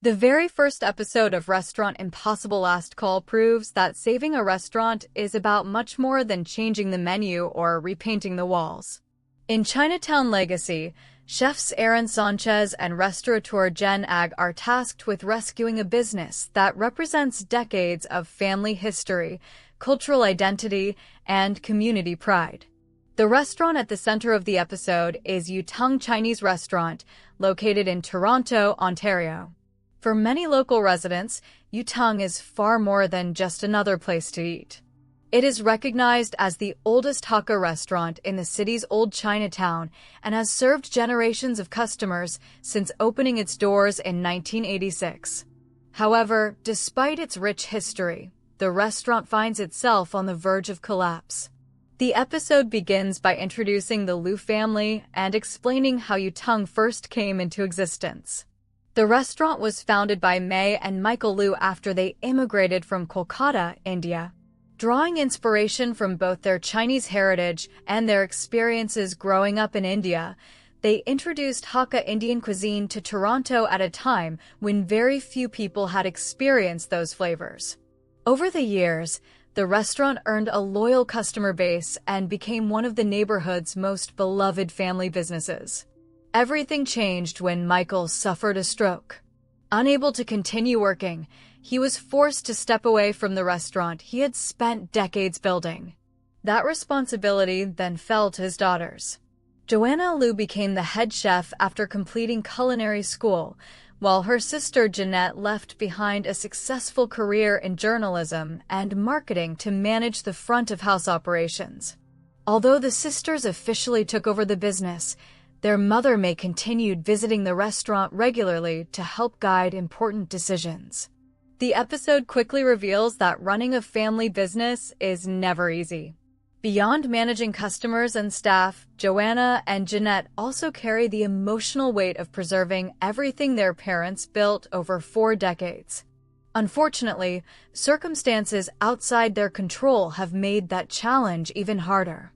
The very first episode of Restaurant Impossible Last Call proves that saving a restaurant is about much more than changing the menu or repainting the walls. In Chinatown Legacy, chefs Aaron Sanchez and restaurateur Jen Ag are tasked with rescuing a business that represents decades of family history, cultural identity, and community pride. The restaurant at the center of the episode is Yueh Tung Chinese Restaurant, located in Toronto, Ontario. For many local residents, Utang is far more than just another place to eat. It is recognized as the oldest Hakka restaurant in the city's old Chinatown and has served generations of customers since opening its doors in 1986. However, despite its rich history, the restaurant finds itself on the verge of collapse. The episode begins by introducing the Liu family and explaining how Utang first came into existence. The restaurant was founded by May and Michael Liu after they immigrated from Kolkata, India. Drawing inspiration from both their Chinese heritage and their experiences growing up in India, they introduced Hakka Indian cuisine to Toronto at a time when very few people had experienced those flavors. Over the years, the restaurant earned a loyal customer base and became one of the neighborhood's most beloved family businesses. Everything changed when Michael suffered a stroke. Unable to continue working, he was forced to step away from the restaurant he had spent decades building. That responsibility then fell to his daughters. Joanna Liu became the head chef after completing culinary school, while her sister Jeanette left behind a successful career in journalism and marketing to manage the front-of-house operations. Although the sisters officially took over the business, their mother May continued visiting the restaurant regularly to help guide important decisions. The episode quickly reveals that running a family business is never easy. Beyond managing customers and staff, Joanna and Jeanette also carry the emotional weight of preserving everything their parents built over 4 decades. Unfortunately, circumstances outside their control have made that challenge even harder.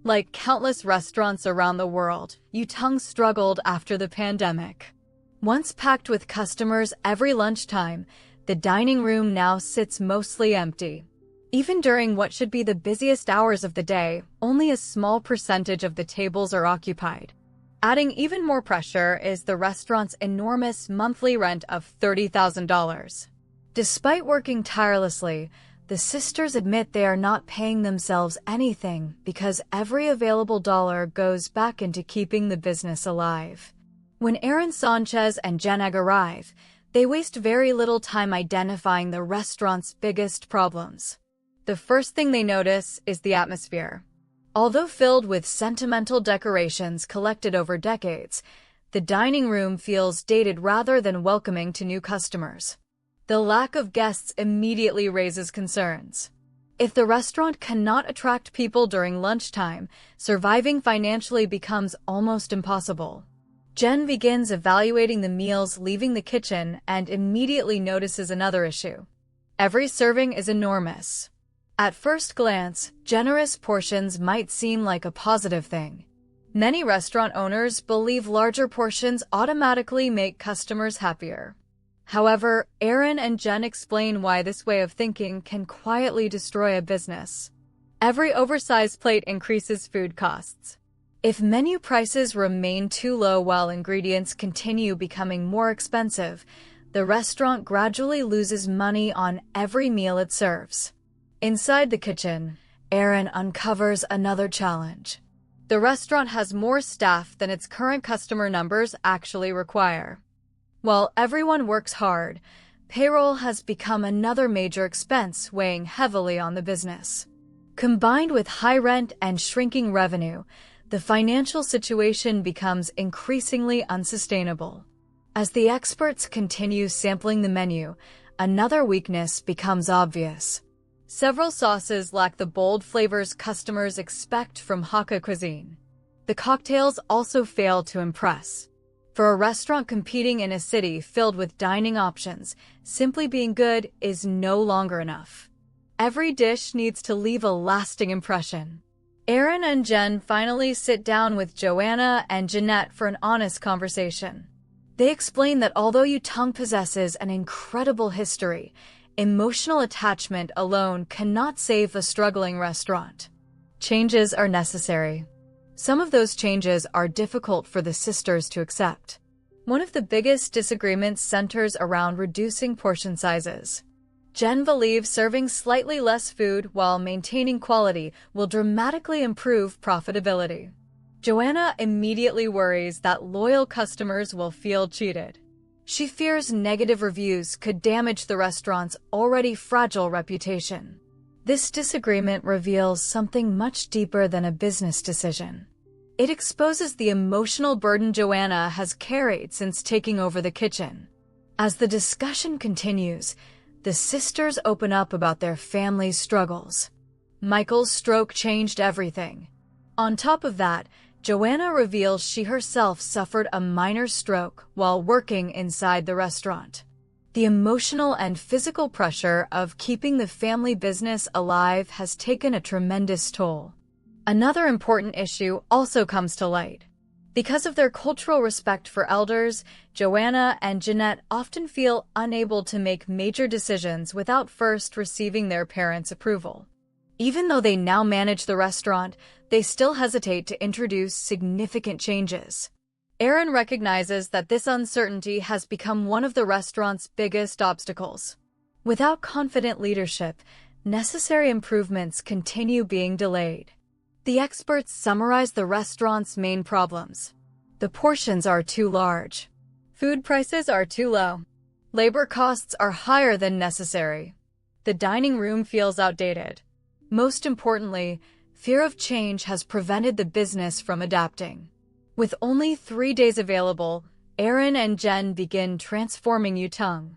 Like countless restaurants around the world, Utang struggled after the pandemic. Once packed with customers every lunchtime, the dining room now sits mostly empty. Even during what should be the busiest hours of the day, only a small percentage of the tables are occupied. Adding even more pressure is the restaurant's enormous monthly rent of $30,000. Despite working tirelessly, the sisters admit they are not paying themselves anything because every available dollar goes back into keeping the business alive. When Aaron Sanchez and Jen Ag arrive, they waste very little time identifying the restaurant's biggest problems. The first thing they notice is the atmosphere. Although filled with sentimental decorations collected over decades, the dining room feels dated rather than welcoming to new customers. The lack of guests immediately raises concerns. If the restaurant cannot attract people during lunchtime, surviving financially becomes almost impossible. Jen begins evaluating the meals leaving the kitchen and immediately notices another issue. Every serving is enormous. At first glance, generous portions might seem like a positive thing. Many restaurant owners believe larger portions automatically make customers happier. However, Aaron and Jen explain why this way of thinking can quietly destroy a business. Every oversized plate increases food costs. If menu prices remain too low while ingredients continue becoming more expensive, the restaurant gradually loses money on every meal it serves. Inside the kitchen, Aaron uncovers another challenge. The restaurant has more staff than its current customer numbers actually require. While everyone works hard, payroll has become another major expense weighing heavily on the business. Combined with high rent and shrinking revenue, the financial situation becomes increasingly unsustainable. As the experts continue sampling the menu, another weakness becomes obvious. Several sauces lack the bold flavors customers expect from Hakka cuisine. The cocktails also fail to impress. For a restaurant competing in a city filled with dining options, simply being good is no longer enough. Every dish needs to leave a lasting impression. Aaron and Jen finally sit down with Joanna and Jeanette for an honest conversation. They explain that although Utang possesses an incredible history, emotional attachment alone cannot save a struggling restaurant. Changes are necessary. Some of those changes are difficult for the sisters to accept. One of the biggest disagreements centers around reducing portion sizes. Jen believes serving slightly less food while maintaining quality will dramatically improve profitability. Joanna immediately worries that loyal customers will feel cheated. She fears negative reviews could damage the restaurant's already fragile reputation. This disagreement reveals something much deeper than a business decision. It exposes the emotional burden Joanna has carried since taking over the kitchen. As the discussion continues, the sisters open up about their family's struggles. Michael's stroke changed everything. On top of that, Joanna reveals she herself suffered a minor stroke while working inside the restaurant. The emotional and physical pressure of keeping the family business alive has taken a tremendous toll. Another important issue also comes to light. Because of their cultural respect for elders, Joanna and Jeanette often feel unable to make major decisions without first receiving their parents' approval. Even though they now manage the restaurant, they still hesitate to introduce significant changes. Aaron recognizes that this uncertainty has become one of the restaurant's biggest obstacles. Without confident leadership, necessary improvements continue being delayed. The experts summarize the restaurant's main problems. The portions are too large. Food prices are too low. Labor costs are higher than necessary. The dining room feels outdated. Most importantly, fear of change has prevented the business from adapting. With only 3 days available, Aaron and Jen begin transforming Utang.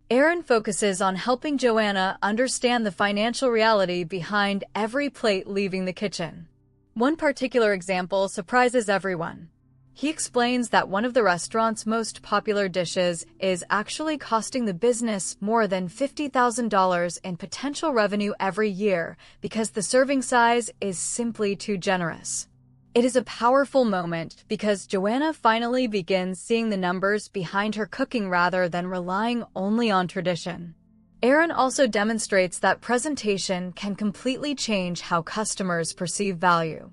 Aaron focuses on helping Joanna understand the financial reality behind every plate leaving the kitchen. One particular example surprises everyone. He explains that one of the restaurant's most popular dishes is actually costing the business more than $50,000 in potential revenue every year because the serving size is simply too generous. It is a powerful moment because Joanna finally begins seeing the numbers behind her cooking rather than relying only on tradition. Aaron also demonstrates that presentation can completely change how customers perceive value.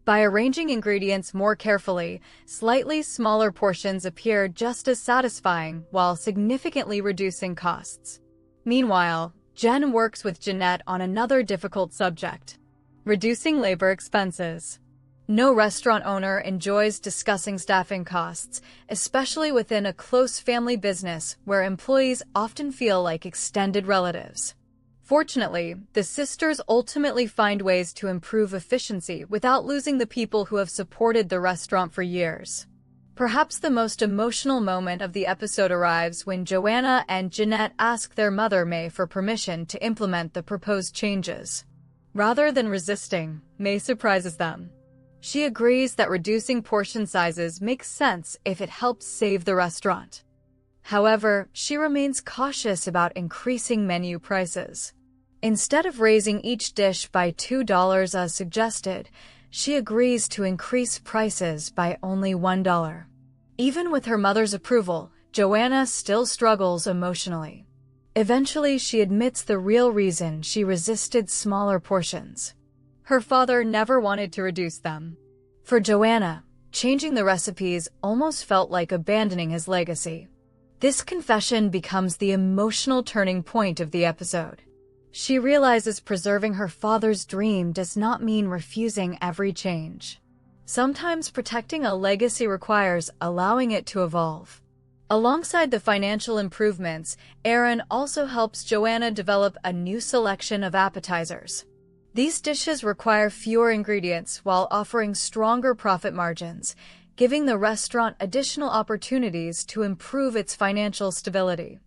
By arranging ingredients more carefully, slightly smaller portions appear just as satisfying while significantly reducing costs. Meanwhile, Jen works with Jeanette on another difficult subject: reducing labor expenses. No restaurant owner enjoys discussing staffing costs, especially within a close family business where employees often feel like extended relatives. Fortunately, the sisters ultimately find ways to improve efficiency without losing the people who have supported the restaurant for years. Perhaps the most emotional moment of the episode arrives when Joanna and Jeanette ask their mother May for permission to implement the proposed changes. Rather than resisting, May surprises them. She agrees that reducing portion sizes makes sense if it helps save the restaurant. However, she remains cautious about increasing menu prices. Instead of raising each dish by $2 as suggested, she agrees to increase prices by only $1. Even with her mother's approval, Joanna still struggles emotionally. Eventually, she admits the real reason she resisted smaller portions. Her father never wanted to reduce them. For Joanna, changing the recipes almost felt like abandoning his legacy. This confession becomes the emotional turning point of the episode. She realizes preserving her father's dream does not mean refusing every change. Sometimes protecting a legacy requires allowing it to evolve. Alongside the financial improvements, Aaron also helps Joanna develop a new selection of appetizers. These dishes require fewer ingredients while offering stronger profit margins, giving the restaurant additional opportunities to improve its financial stability.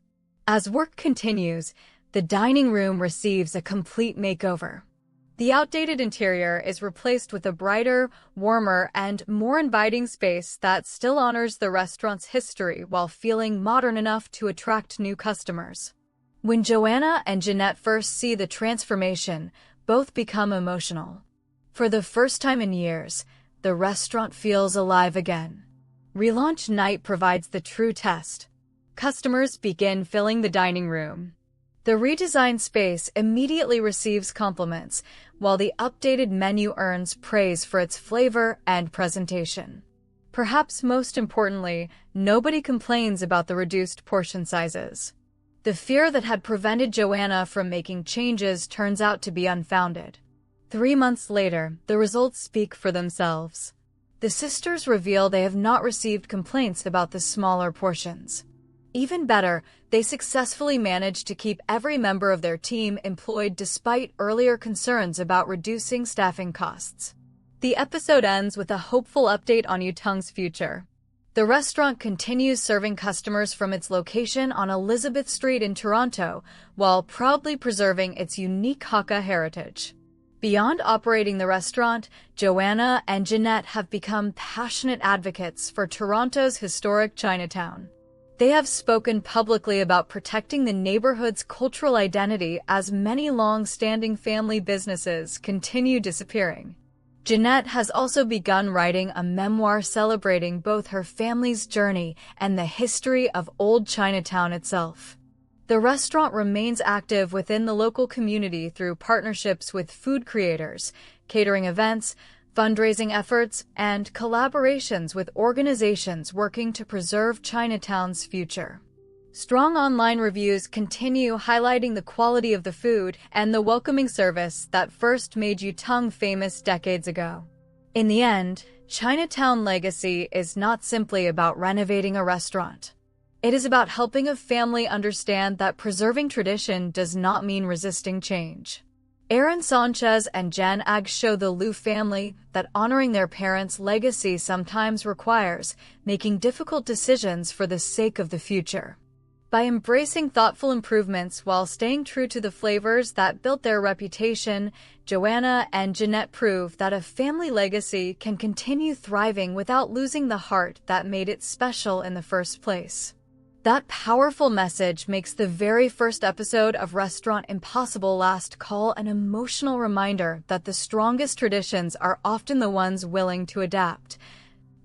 As work continues, the dining room receives a complete makeover. The outdated interior is replaced with a brighter, warmer, and more inviting space that still honors the restaurant's history while feeling modern enough to attract new customers. When Joanna and Jeanette first see the transformation, both become emotional. For the first time in years, the restaurant feels alive again. Relaunch night provides the true test. Customers begin filling the dining room. The redesigned space immediately receives compliments, while the updated menu earns praise for its flavor and presentation. Perhaps most importantly, nobody complains about the reduced portion sizes. The fear that had prevented Joanna from making changes turns out to be unfounded. 3 months later, the results speak for themselves. The sisters reveal they have not received complaints about the smaller portions. Even better, they successfully managed to keep every member of their team employed despite earlier concerns about reducing staffing costs. The episode ends with a hopeful update on Yutang's future. The restaurant continues serving customers from its location on Elizabeth Street in Toronto, while proudly preserving its unique Hakka heritage. Beyond operating the restaurant, Joanna and Jeanette have become passionate advocates for Toronto's historic Chinatown. They have spoken publicly about protecting the neighborhood's cultural identity as many long-standing family businesses continue disappearing. Jeanette has also begun writing a memoir celebrating both her family's journey and the history of Old Chinatown itself. The restaurant remains active within the local community through partnerships with food creators, catering events, fundraising efforts, and collaborations with organizations working to preserve Chinatown's future. Strong online reviews continue highlighting the quality of the food and the welcoming service that first made Utang famous decades ago. In the end, Chinatown legacy is not simply about renovating a restaurant. It is about helping a family understand that preserving tradition does not mean resisting change. Aaron Sanchez and Jen Ag show the Liu family that honoring their parents' legacy sometimes requires making difficult decisions for the sake of the future. By embracing thoughtful improvements while staying true to the flavors that built their reputation, Joanna and Jeanette prove that a family legacy can continue thriving without losing the heart that made it special in the first place. That powerful message makes the very first episode of Restaurant Impossible Last Call an emotional reminder that the strongest traditions are often the ones willing to adapt,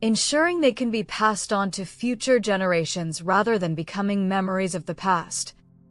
ensuring they can be passed on to future generations rather than becoming memories of the past.